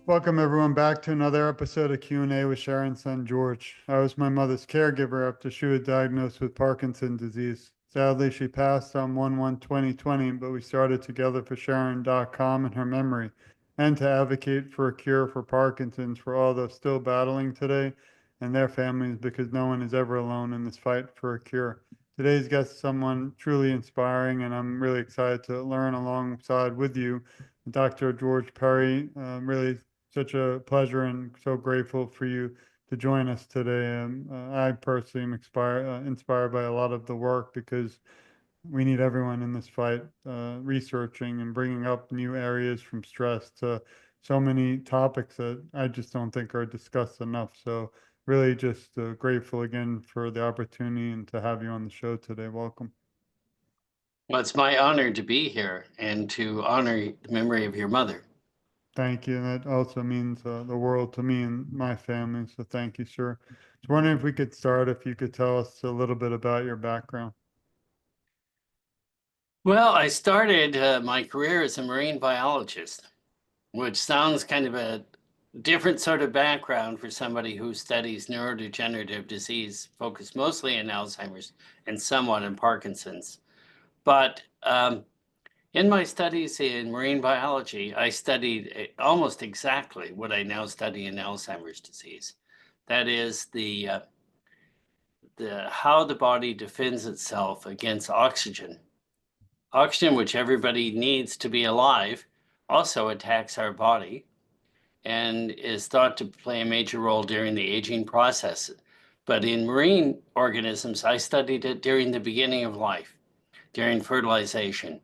Welcome everyone back to another episode of Q&A with Sharon's son George. I was my mother's caregiver after she was diagnosed with Parkinson's disease. Sadly, she passed on 1/1/2020, but we started Together for Sharon.com in her memory and to advocate for a cure for Parkinson's for all those still battling today and their families, because no one is ever alone in this fight for a cure. Today's guest is someone truly inspiring, and I'm really excited to learn alongside with you. Dr. George Perry, really such a pleasure and so grateful for you to join us today. I personally am inspired by a lot of the work, because we need everyone in this fight, researching and bringing up new areas from stress to so many topics that I just don't think are discussed enough. So really just grateful again for the opportunity and to have you on the show today. Welcome. Well, it's my honor to be here and to honor the memory of your mother. Thank you. And that also means the world to me and my family. So thank you, sir. I was wondering if we could start, if you could tell us a little bit about your background. Well, I started my career as a marine biologist, which sounds kind of a different sort of background for somebody who studies neurodegenerative disease, focused mostly on Alzheimer's and somewhat on Parkinson's. But in my studies in marine biology, I studied almost exactly what I now study in Alzheimer's disease. That is the how the body defends itself against oxygen. Oxygen, which everybody needs to be alive, also attacks our body and is thought to play a major role during the aging process. But in marine organisms, I studied it during the beginning of life, during fertilization.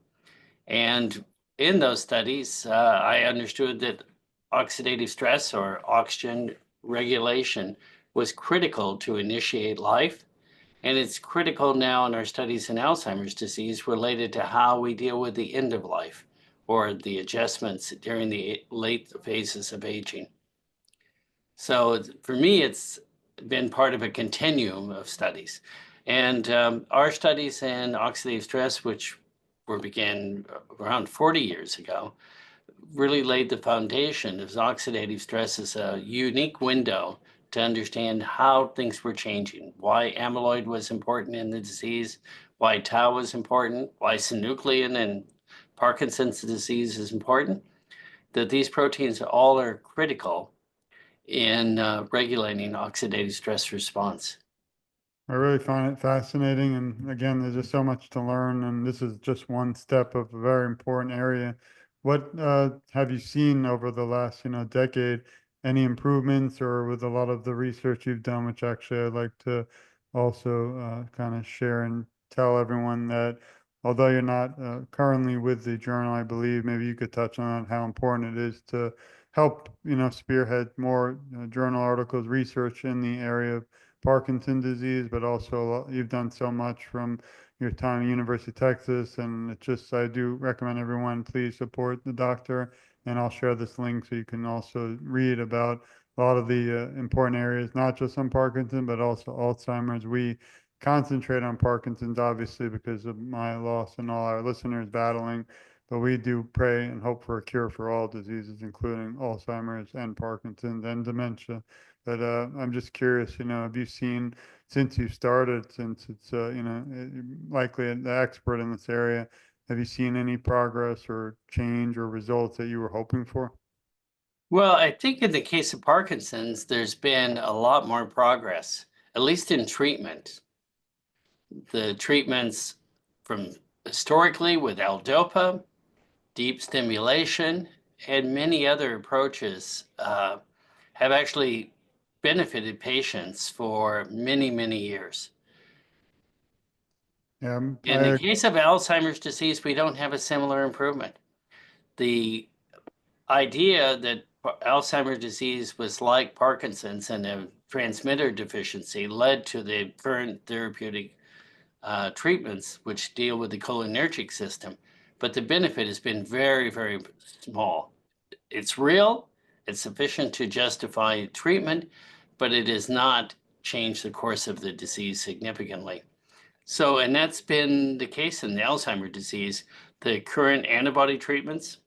And in those studies, I understood that oxidative stress or oxygen regulation was critical to initiate life. And it's critical now in our studies in Alzheimer's disease related to how we deal with the end of life or the adjustments during the late phases of aging. So for me, it's been part of a continuum of studies. And our studies in oxidative stress, which were began around 40 years ago, really laid the foundation as oxidative stress is a unique window to understand how things were changing, why amyloid was important in the disease, why tau was important, why synuclein and Parkinson's disease is important, that these proteins all are critical in regulating oxidative stress response. I really find it fascinating. And again, there's just so much to learn. And this is just one step of a very important area. What have you seen over the last, decade? Any improvements, or with a lot of the research you've done, which actually I'd like to also kind of share and tell everyone that although you're not currently with the journal, I believe maybe you could touch on how important it is to help, spearhead more journal articles, research in the area of Parkinson's disease, but also you've done so much from your time at University of Texas. And it just, I do recommend everyone please support the doctor. And I'll share this link so you can also read about a lot of the important areas, not just on Parkinson's, but also Alzheimer's. We concentrate on Parkinson's, obviously, because of my loss and all our listeners battling. But we do pray and hope for a cure for all diseases, including Alzheimer's and Parkinson's and dementia. But I'm just curious, have you seen, since you started, since it's, likely the expert in this area, have you seen any progress or change or results that you were hoping for? Well, I think in the case of Parkinson's, there's been a lot more progress, at least in treatment. The treatments from historically with L-DOPA, deep stimulation, and many other approaches have actually benefited patients for many, many years. Yeah, In the case of Alzheimer's disease, we don't have a similar improvement. The idea that Alzheimer's disease was like Parkinson's and a transmitter deficiency led to the current therapeutic treatments, which deal with the cholinergic system. But the benefit has been very, very small. It's real, it's sufficient to justify treatment, but it has not changed the course of the disease significantly. So, and that's been the case in the Alzheimer's disease. The current antibody treatments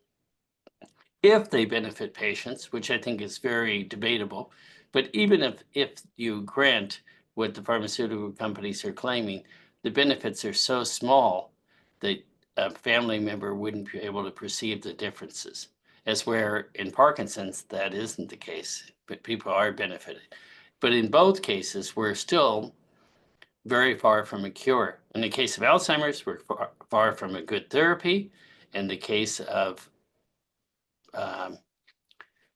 if they benefit patients, which I think is very debatable. But even if you grant what the pharmaceutical companies are claiming, the benefits are so small that a family member wouldn't be able to perceive the differences. As where in Parkinson's, that isn't the case, but people are benefited. But in both cases, we're still very far from a cure. In the case of Alzheimer's, we're far from a good therapy. In the case of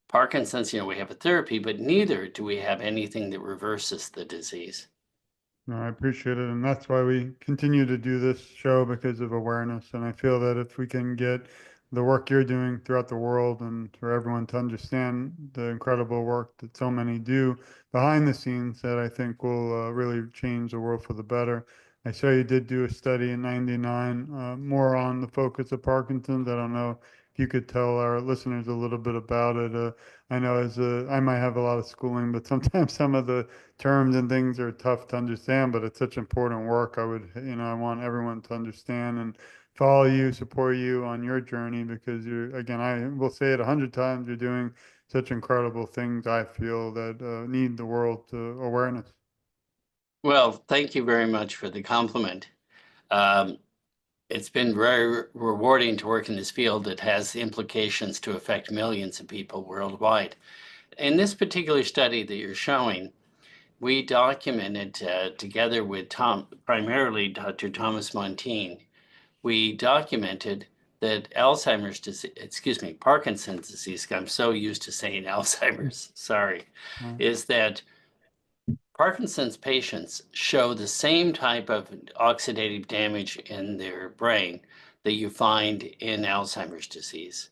Parkinson's, we have a therapy, but neither do we have anything that reverses the disease. No, I appreciate it. And that's why we continue to do this show, because of awareness. And I feel that if we can get the work you're doing throughout the world and for everyone to understand the incredible work that so many do behind the scenes, that I think will really change the world for the better. I saw you did do a study in '99, more on the focus of Parkinson's. I don't know if you could tell our listeners a little bit about it. I know I might have a lot of schooling, but sometimes some of the terms and things are tough to understand, but it's such important work. I want everyone to understand and follow you, support you on your journey, because again, I will say it 100 times, you're doing such incredible things. I feel that need the world to awareness. Well, thank you very much for the compliment. Um, it's been very rewarding to work in this field that has implications to affect millions of people worldwide. In this particular study that you're showing, we documented together with primarily Dr. Thomas Montine, we documented that Parkinson's disease, I'm so used to saying Alzheimer's, sorry, Right. is that Parkinson's patients show the same type of oxidative damage in their brain that you find in Alzheimer's disease.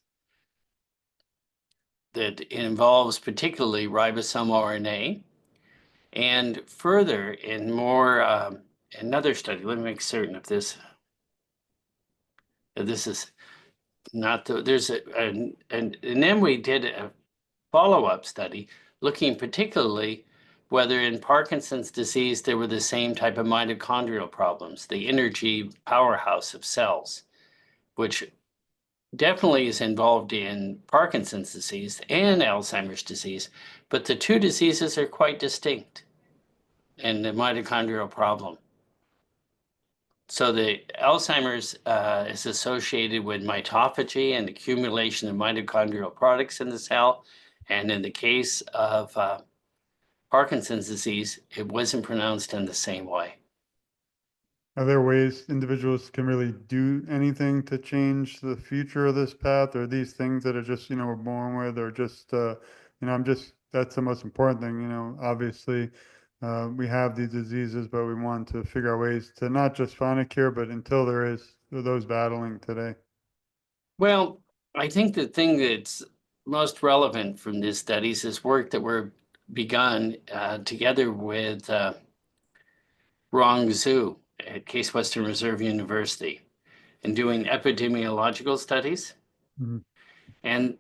That involves particularly ribosomal RNA. And further, in another study, let me make certain of this. This is not there's and then we did a follow-up study looking particularly whether in Parkinson's disease there were the same type of mitochondrial problems, the energy powerhouse of cells, which definitely is involved in Parkinson's disease and Alzheimer's disease, but the two diseases are quite distinct in the mitochondrial problem. So the Alzheimer's is associated with mitophagy and accumulation of mitochondrial products in the cell. And in the case of Parkinson's disease, it wasn't pronounced in the same way. Are there ways individuals can really do anything to change the future of this path, or these things that are just, we're born with, or just, that's the most important thing, obviously, we have these diseases, but we want to figure out ways to not just find a cure, but until there is those battling today. Well, I think the thing that's most relevant from these studies is work that were begun together with Rong Zhu at Case Western Reserve University in doing epidemiological studies. Mhm. And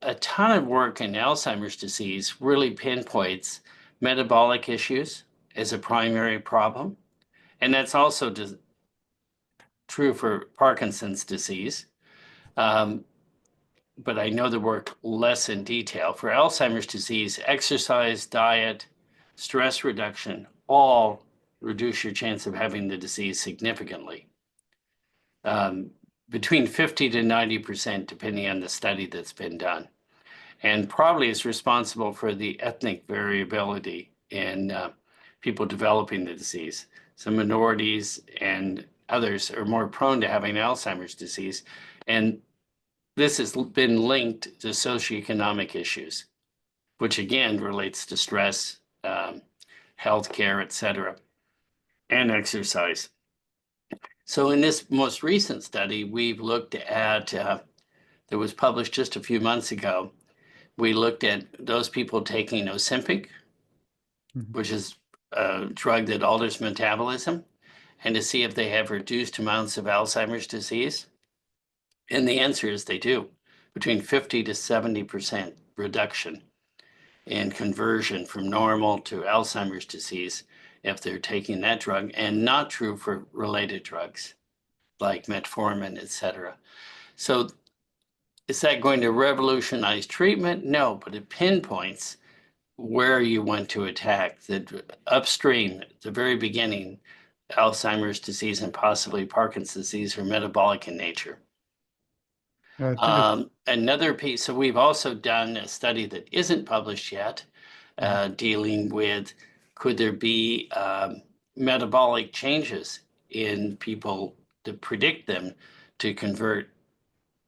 a ton of work in Alzheimer's disease really pinpoints metabolic issues as a primary problem. And that's also true for Parkinson's disease. But I know the work less in detail. For Alzheimer's disease, exercise, diet, stress reduction, all reduce your chance of having the disease significantly. Between 50 to 90%, depending on the study that's been done. And probably is responsible for the ethnic variability in people developing the disease. Some minorities and others are more prone to having Alzheimer's disease. And this has been linked to socioeconomic issues, which again relates to stress, healthcare, et cetera, and exercise. So in this most recent study, we've looked at, that was published just a few months ago, we looked at those people taking Ozempic, Mhm. which is a drug that alters metabolism, and to see if they have reduced amounts of Alzheimer's disease. And the answer is they do, between 50 to 70% reduction in conversion from normal to Alzheimer's disease if they're taking that drug, and not true for related drugs like metformin, et cetera. So is that going to revolutionize treatment? No, but it pinpoints where you want to attack, that upstream, at the very beginning, Alzheimer's disease and possibly Parkinson's disease are metabolic in nature. Yeah, I think it's Another piece, so we've also done a study that isn't published yet, dealing with could there be metabolic changes in people to predict them to convert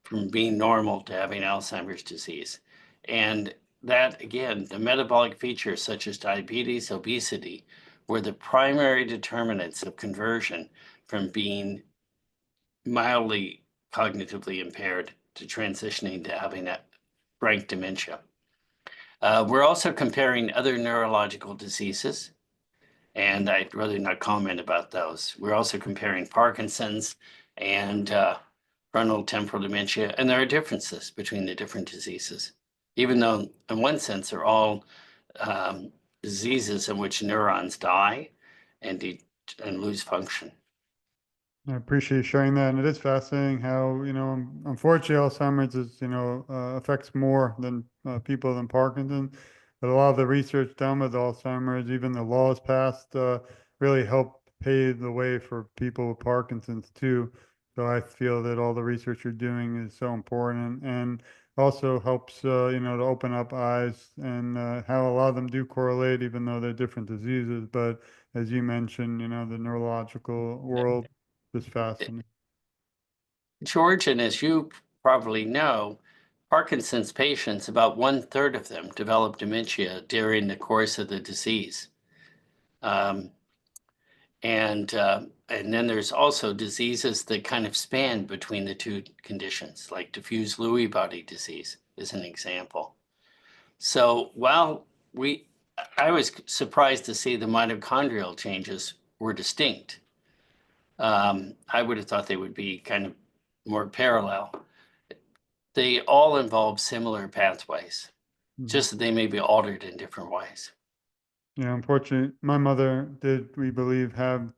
from being normal to having Alzheimer's disease. And that, again, the metabolic features such as diabetes, obesity, were the primary determinants of conversion from being mildly cognitively impaired to transitioning to having that frank dementia. We're also comparing other neurological diseases, and I'd rather not comment about those. We're also comparing Parkinson's and frontotemporal dementia, and there are differences between the different diseases, even though in one sense they're all diseases in which neurons die and lose function. I appreciate you sharing that, and it is fascinating how, unfortunately, Alzheimer's is, affects more than people than Parkinson. But a lot of the research done with Alzheimer's, even the laws passed, really help pave the way for people with Parkinson's too. So I feel that all the research you're doing is so important, and also helps, to open up eyes and how a lot of them do correlate, even though they're different diseases. But as you mentioned, the neurological world is fascinating. George, and as you probably know, Parkinson's patients, about 1/3 of them develop dementia during the course of the disease. And then there's also diseases that kind of span between the two conditions, like diffuse Lewy body disease is an example. So while I was surprised to see the mitochondrial changes were distinct. I would have thought they would be kind of more parallel. They all involve similar pathways, just that they may be altered in different ways. Yeah, unfortunately, my mother did, we believe, have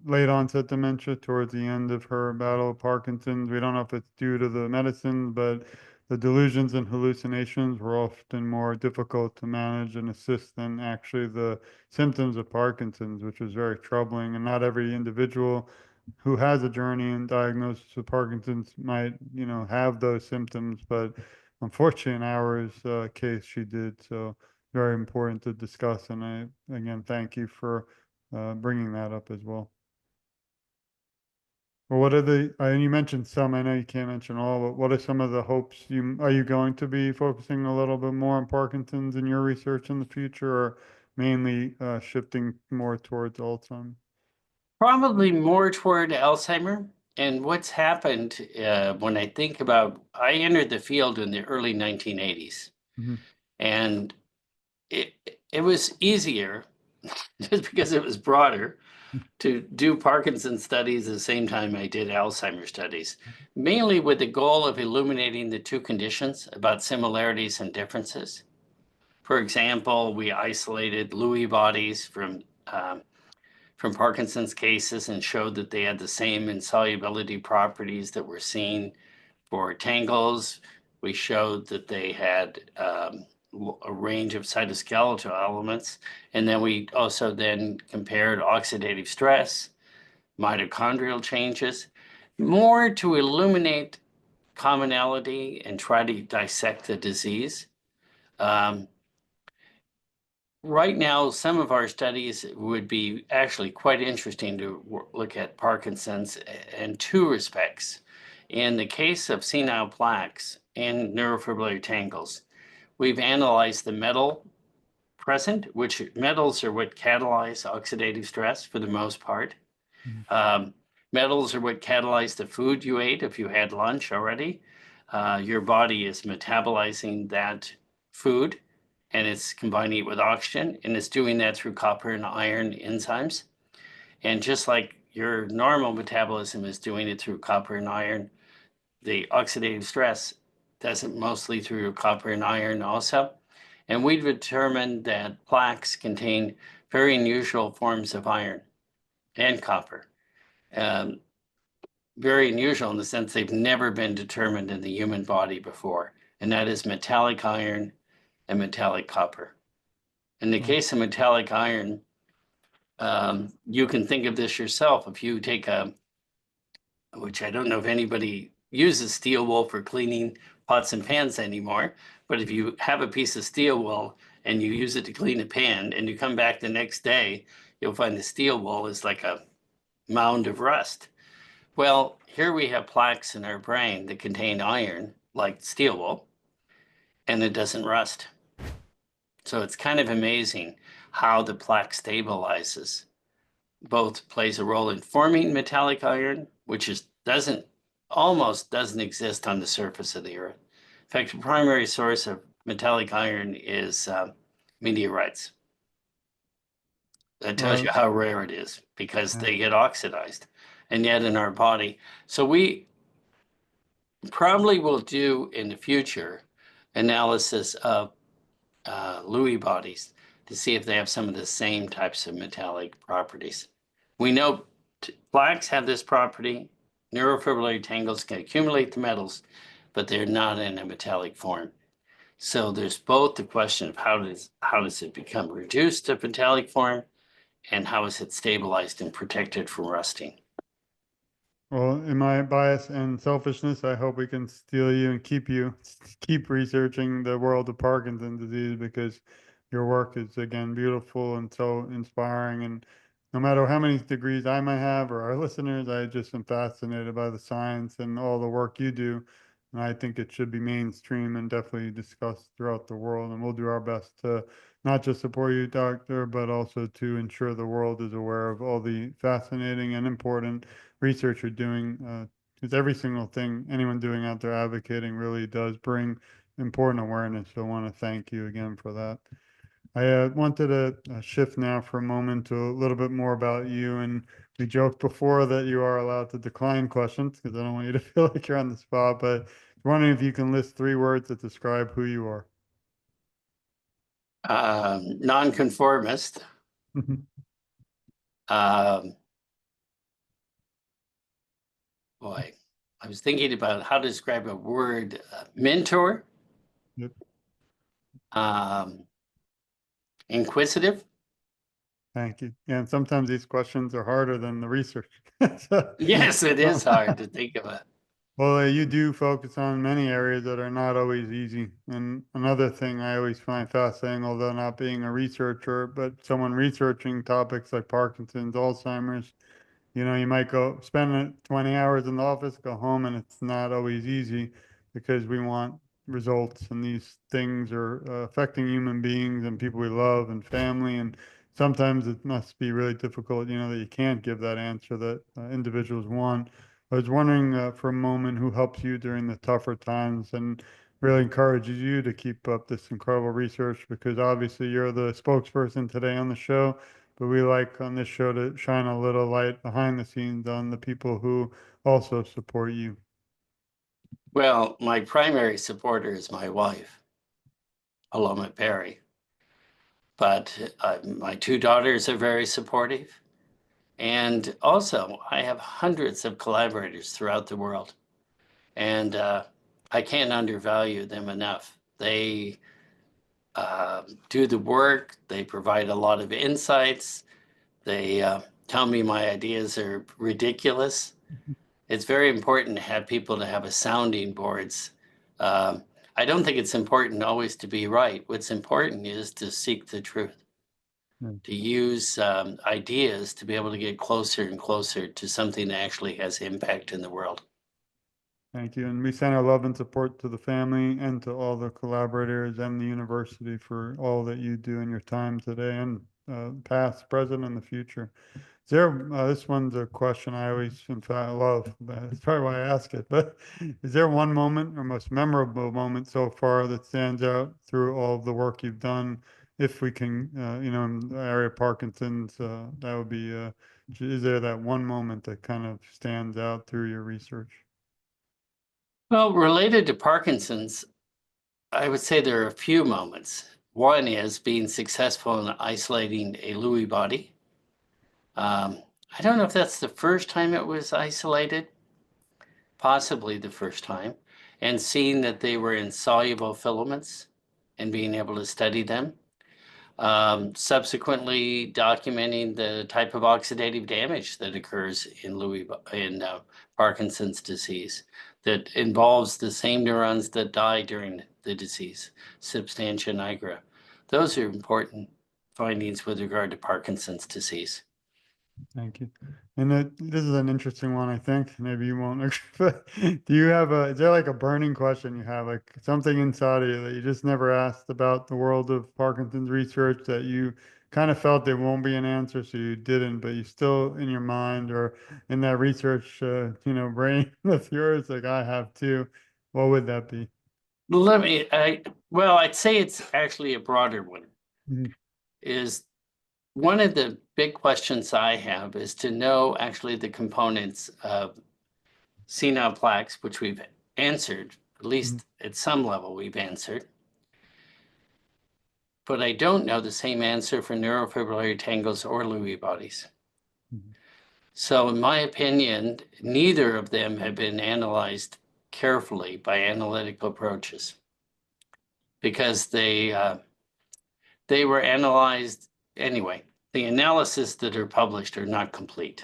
late onset dementia towards the end of her battle with Parkinson's. We don't know if it's due to the medicine, but the delusions and hallucinations were often more difficult to manage and assist than actually the symptoms of Parkinson's, which was very troubling. And not every individual who has a journey and diagnosis with Parkinson's might, have those symptoms. But unfortunately, in ours case, she did. So very important to discuss. And I, again, thank you for bringing that up as well. Well, what are and you mentioned some, I know you can't mention all, but what are some of the hopes are you going to be focusing a little bit more on Parkinson's in your research in the future, or mainly shifting more towards Alzheimer's? Probably more toward Alzheimer. And what's happened when I think about, I entered the field in the early 1980s, and it was easier just because it was broader to do Parkinson's studies at the same time I did Alzheimer's studies, mainly with the goal of illuminating the two conditions about similarities and differences. For example, we isolated Lewy bodies from Parkinson's cases and showed that they had the same insolubility properties that were seen for tangles. We showed that they had a range of cytoskeletal elements. And then we also then compared oxidative stress, mitochondrial changes, more to illuminate commonality and try to dissect the disease. Right now, some of our studies would be actually quite interesting to look at Parkinson's in two respects. In the case of senile plaques and neurofibrillary tangles, we've analyzed the metal present, which metals are what catalyze oxidative stress for the most part. Metals are what catalyze the food you ate if you had lunch already. Your body is metabolizing that food and it's combining it with oxygen, and it's doing that through copper and iron enzymes. And just like your normal metabolism is doing it through copper and iron, the oxidative stress does it mostly through copper and iron also. And we've determined that plaques contain very unusual forms of iron and copper. very unusual in the sense they've never been determined in the human body before, and that is metallic iron and metallic copper. In the case of metallic iron, you can think of this yourself. If you take which I don't know if anybody uses steel wool for cleaning pots and pans anymore, but if you have a piece of steel wool and you use it to clean a pan and you come back the next day, you'll find the steel wool is like a mound of rust. Well, here we have plaques in our brain that contain iron, like steel wool, and it doesn't rust. So it's kind of amazing how the plaque stabilizes. Both plays a role in forming metallic iron, which almost doesn't exist on the surface of the Earth. In fact, the primary source of metallic iron is meteorites. That tells you how rare it is because they get oxidized. And yet in our body, so we probably will do in the future analysis of Lewy bodies to see if they have some of the same types of metallic properties. We know plaques have this property. Neurofibrillary tangles can accumulate the metals, but they're not in a metallic form. So there's both the question of how does it become reduced to metallic form, and how is it stabilized and protected from rusting? Well, in my bias and selfishness, I hope we can steal you and keep researching the world of Parkinson's disease, because your work is again beautiful and so inspiring. And no matter how many degrees I might have or our listeners, I just am fascinated by the science and all the work you do. And I think it should be mainstream and definitely discussed throughout the world. And we'll do our best to not just support you, doctor, but also to ensure the world is aware of all the fascinating and important research you're doing, because every single thing anyone doing out there advocating really does bring important awareness. So I want to thank you again for that. I wanted to shift now for a moment to a little bit more about you. And we joked before that you are allowed to decline questions because I don't want you to feel like you're on the spot, but I'm wondering if you can list 3 words that describe who you are. Nonconformist. Um, boy, I was thinking about how to describe a word. Mentor. Yep. Inquisitive. Thank you. Yeah, and sometimes these questions are harder than the research. So, Yes, it is hard to think of it. well, you do focus on many areas that are not always easy. And another thing I always find fascinating, although not being a researcher, but someone researching topics like Parkinson's, Alzheimer's, you might go spend 20 hours in the office, go home, and it's not always easy because we want results, and these things are affecting human beings and people we love and family. And sometimes it must be really difficult, that you can't give that answer that individuals want. I was wondering for a moment who helps you during the tougher times and really encourages you to keep up this incredible research, because obviously you're the spokesperson today on the show, but we like on this show to shine a little light behind the scenes on the people who also support you. Well, my primary supporter is my wife, Aloma Perry. But my 2 daughters are very supportive. And also, I have hundreds of collaborators throughout the world. And I can't undervalue them enough. They do the work, they provide a lot of insights, they tell me my ideas are ridiculous. It's very important to have people to have a sounding boards. Um, I don't think it's important always to be right. What's important is to seek the truth, Yeah. to use ideas to be able to get closer and closer to something that actually has impact in the world. Thank you. And we send our love and support to the family and to all the collaborators and the university for all that you do in your time today and past, present, and the future. Is there, this one's a question I always, in fact, love. That's probably why I ask it. But is there one moment or most memorable moment so far that stands out through all of the work you've done? If we can, in the area of Parkinson's, that would be, is there that one moment that kind of stands out through your research? Well, related to Parkinson's, I would say there are a few moments. One is being successful in isolating a Lewy body. I don't know if that's the first time it was isolated, possibly the first time, and seeing that they were in soluble filaments and being able to study them. Subsequently documenting the type of oxidative damage that occurs in Parkinson's disease that involves the same neurons that die during the disease, substantia nigra. Those are important findings with regard to Parkinson's disease. Thank you. And this is an interesting one, I think. Maybe you won't agree, but is there like a burning question you have, like something inside of you that you just never asked about the world of Parkinson's research that you kind of felt there won't be an answer, so you didn't, but you still in your mind or in that research, brain of yours, like I have too. What would that be? I'd say it's actually a broader one. Mhm. Is one of the big questions I have is to know actually the components of senile plaques, which we've answered, at least at some level we've answered. But I don't know the same answer for neurofibrillary tangles or Lewy bodies. Mhm. So in my opinion, neither of them have been analyzed carefully by analytical approaches because they were analyzed anyway. The analysis that are published are not complete.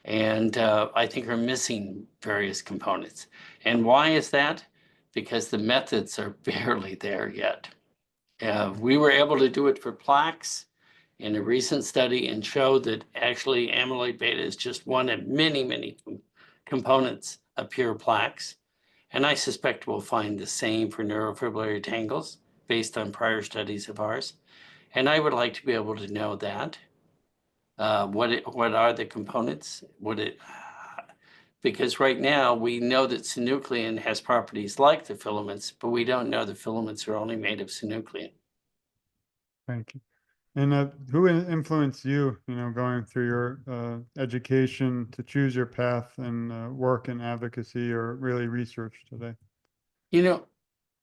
And I think are missing various components. And why is that? Because the methods are barely there yet. We were able to do it for plaques in a recent study and show that actually amyloid beta is just one of many, many components of pure plaques. And I suspect we'll find the same for neurofibrillary tangles based on prior studies of ours. And I would like to be able to know that. What are the components? Because right now we know that synuclein has properties like the filaments, but we don't know the filaments are only made of synuclein. Thank you. And who influenced you, going through your education to choose your path and work in advocacy or really research today? You know,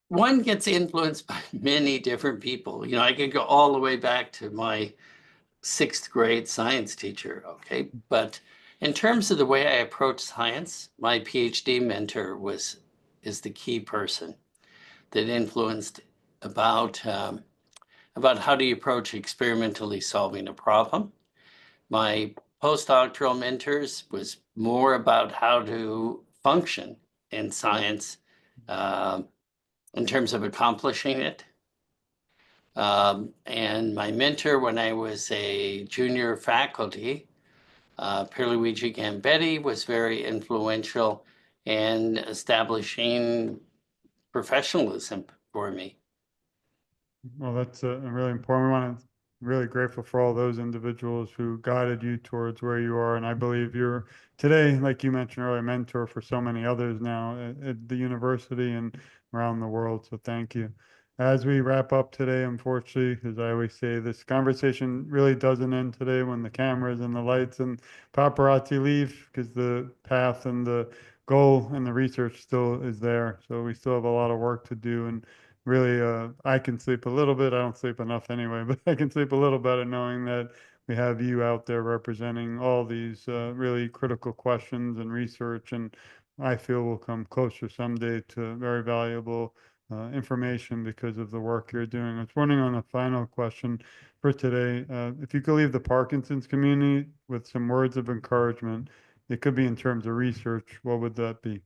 one gets influenced by many different people. I could go all the way back to my 6th grade science teacher, okay? But in terms of the way I approach science, my PhD mentor is the key person that influenced about how do you approach experimentally solving a problem. My postdoctoral mentors was more about how to function in science in terms of accomplishing it. And my mentor when I was a junior faculty, Pierluigi Gambetti, was very influential in establishing professionalism for me. Well, that's really important. We want to really grateful for all those individuals who guided you towards where you are. And I believe you're today, like you mentioned earlier, a mentor for so many others now at the university and around the world. So thank you. As we wrap up today, unfortunately, as I always say, this conversation really doesn't end today when the cameras and the lights and paparazzi leave, because the path and the goal and the research still is there. So we still have a lot of work to do. And really, I can sleep a little bit. I don't sleep enough anyway, but I can sleep a little better knowing that we have you out there representing all these really critical questions and research. And I feel we'll come closer someday to very valuable information because of the work you're doing. I was wondering on a final question for today, if you could leave the Parkinson's community with some words of encouragement, it could be in terms of research, what would that be?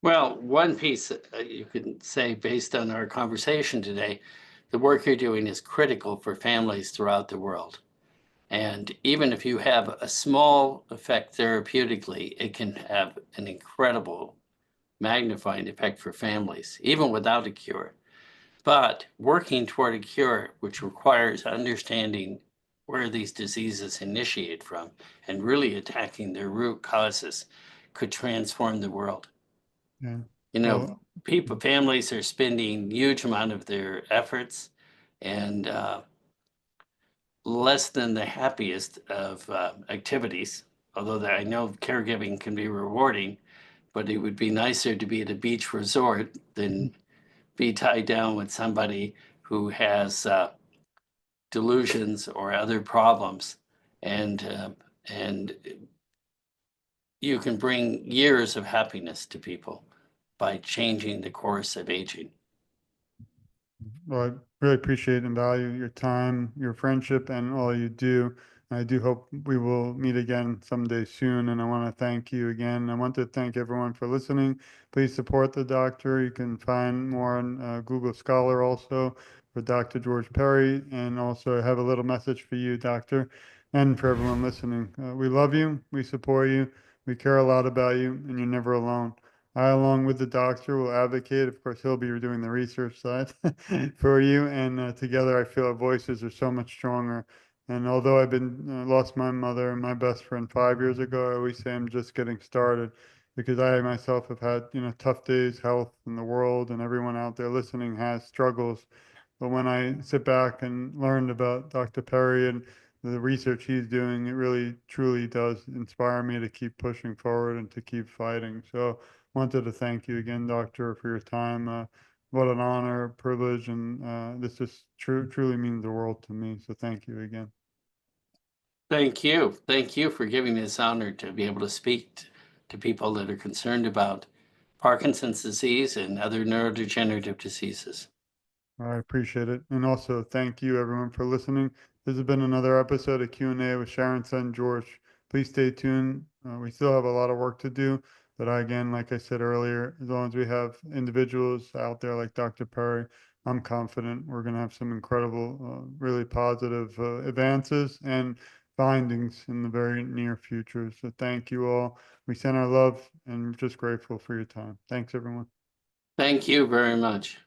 Well, one piece you could say based on our conversation today, the work you're doing is critical for families throughout the world. And even if you have a small effect therapeutically, it can have an incredible magnifying effect for families, even without a cure. But working toward a cure, which requires understanding where these diseases initiate from and really attacking their root causes, could transform the world. Yeah. You know, Well, families are spending huge amount of their efforts and less than the happiest of activities, although I know caregiving can be rewarding, but it would be nicer to be at a beach resort than be tied down with somebody who has delusions or other problems. And you can bring years of happiness to people by changing the course of aging. Well, I really appreciate and value your time, your friendship, and all you do. I do hope we will meet again someday soon. And I want to thank you again. I want to thank everyone for listening. Please support the doctor. You can find more on Google Scholar also for Dr. George Perry. And also, I have a little message for you, doctor, and for everyone listening. We love you. We support you. We care a lot about you, and you're never alone. I, along with the doctor, will advocate. Of course, he'll be doing the research side for you. And together, I feel our voices are so much stronger. And although I've been lost my mother and my best friend 5 years ago, I always say I'm just getting started because I myself have had, tough days, health in the world, and everyone out there listening has struggles. But when I sit back and learned about Dr. Perry and the research he's doing, it really truly does inspire me to keep pushing forward and to keep fighting. So wanted to thank you again, Doctor, for your time. What an honor, privilege, and this just truly means the world to me. So thank you again. Thank you. Thank you for giving me this honor to be able to speak to people that are concerned about Parkinson's disease and other neurodegenerative diseases. I appreciate it. And also thank you everyone for listening. This has been another episode of Q&A with Sharon son George. Please stay tuned. We still have a lot of work to do, but again, like I said earlier, as long as we have individuals out there like Dr. Perry, I'm confident we're going to have some incredible, really positive advances and findings in the very near future. So thank you all. We send our love and just grateful for your time. Thanks, everyone. Thank you very much.